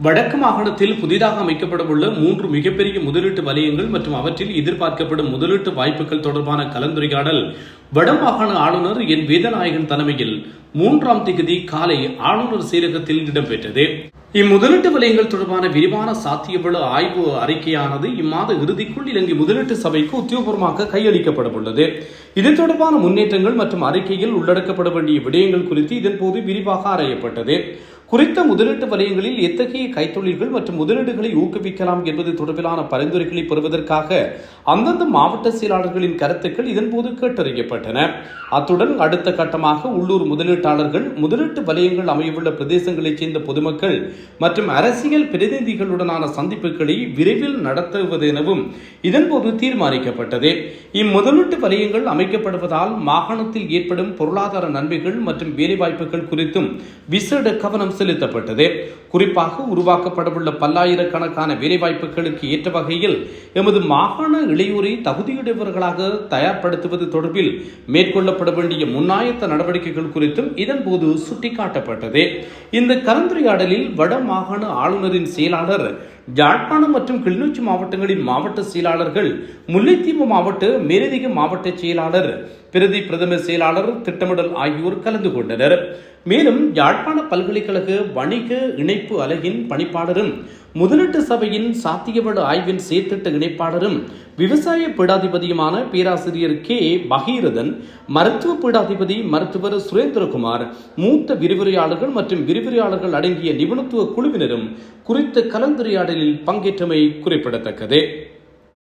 வடக்கு மாகாணத்தில் புதிதாக அமைக்கப்படவுள்ள 3 மிகப்பெரிய முதலீட்டு வலயங்கள் மற்றும் அவற்றில் எதிர்பார்க்கப்படும் முதலீட்டு வாய்ப்புகள் தொடர்பான கலந்துரையாடல் வடமாகாண ஆளுநர் என் வேதநாயகன் தலைமையில் 3ஆம் தேதி காலை ஆளுநர் செயலகத்தில் இடம்பெற்றது. இம்முதலீட்டு வலயங்கள் தொடர்பான விரிவான சாத்தியபல ஆய்வு அறிக்கையானது இம்மாத இறுதிக்குள் இலங்கை முதலீட்டு சபைக்கு உத்தியோகபூர்வமாக கையளிக்கப்பட உள்ளது. இது தொடர்பான முன்னேற்றங்கள் மற்றும் அறிக்கையில் உள்ளடக்கப்பட வேண்டிய விடயங்கள் குறித்து இதன்போது விரிவாக ஆராயப்பட்டது. குறித்த முதலீட்டு வலயங்களில் எத்தகைய கைத்தொழில்கள் மற்றும் முதலீடுகளை ஊக்குவிக்கலாம் என்பது தொடர்பிலான பரிந்துரைகளை பெறுவதற்காக அந்தந்த மாவட்ட செயலாளர்களின் கருத்துக்கள் இதன்போது கேட்டறியப்பட்டன. அத்துடன் அடுத்த கட்டமாக உள்ளூர் முதலீட்டாளர்கள், முதலீட்டு வலயங்கள் அமையவுள்ள பிரதேசங்களைச் சேர்ந்த பொதுமக்கள் மற்றும் அரசியல் பிரதிநிதிகளுடனான சந்திப்புகளை விரைவில் நடத்துவது எனவும் இதன்போது தீர்மானிக்கப்பட்டது. இம்முதலீட்டு வலயங்கள் அமைக்கப்படுவதால் மாகாணத்தில் ஏற்படும் பொருளாதார நன்மைகள் மற்றும் வேலைவாய்ப்புகள் குறித்தும் விசேட கவனம் செலுத்தப்பட்டது. குறிப்பாக உருவாக்கப்படவுள்ள பல்லாயிரக்கணக்கான வேலைவாய்ப்புகளுக்கு ஏற்ற வகையில் எமது மாகாண இளையோரை தகுதியுடையவர்களாக தயார்படுத்துவது தொடர்பில் மேற்கொள்ளப்பட வேண்டிய முன்னாயத்த நடவடிக்கைகள் குறித்தும் இதன்போது சுட்டிக்காட்டப்பட்டது. இந்த கலந்துரையாடலில் வட மாகாண ஆளுநரின் செயலாளர், யாழ்ப்பாணம் மற்றும் கிளிநொச்சி மாவட்டங்களின் மாவட்ட செயலாளர்கள், முல்லைத்தீவு மாவட்ட மேலதிக மாவட்ட செயலாளர், பிரதி பிரதம செயலாளர், திட்டமிடல் ஆகியோர் கலந்து கொண்டனர். மேலும் யாழ்ப்பாண பல்கலைக்கழக வணிக இணைப்பு அலகின் பணிப்பாளரும், முதலீட்டு சபையின் சாத்தியவள ஆய்வின் செயற்திட்ட இணைப்பாளரும், விவசாய பீடாதிபதியுமான பேராசிரியர் கே பகீரதன், மருத்துவ பீடாதிபதி மருத்துவர் சுரேந்திரகுமார், மூத்த விரிவுரையாளர்கள் மற்றும் விரிவுரையாளர்கள் அடங்கிய நிபுணத்துவ குழுவினரும் குறித்த கலந்துரையாடலில் பங்கேற்றமை குறிப்பிடத்தக்கது.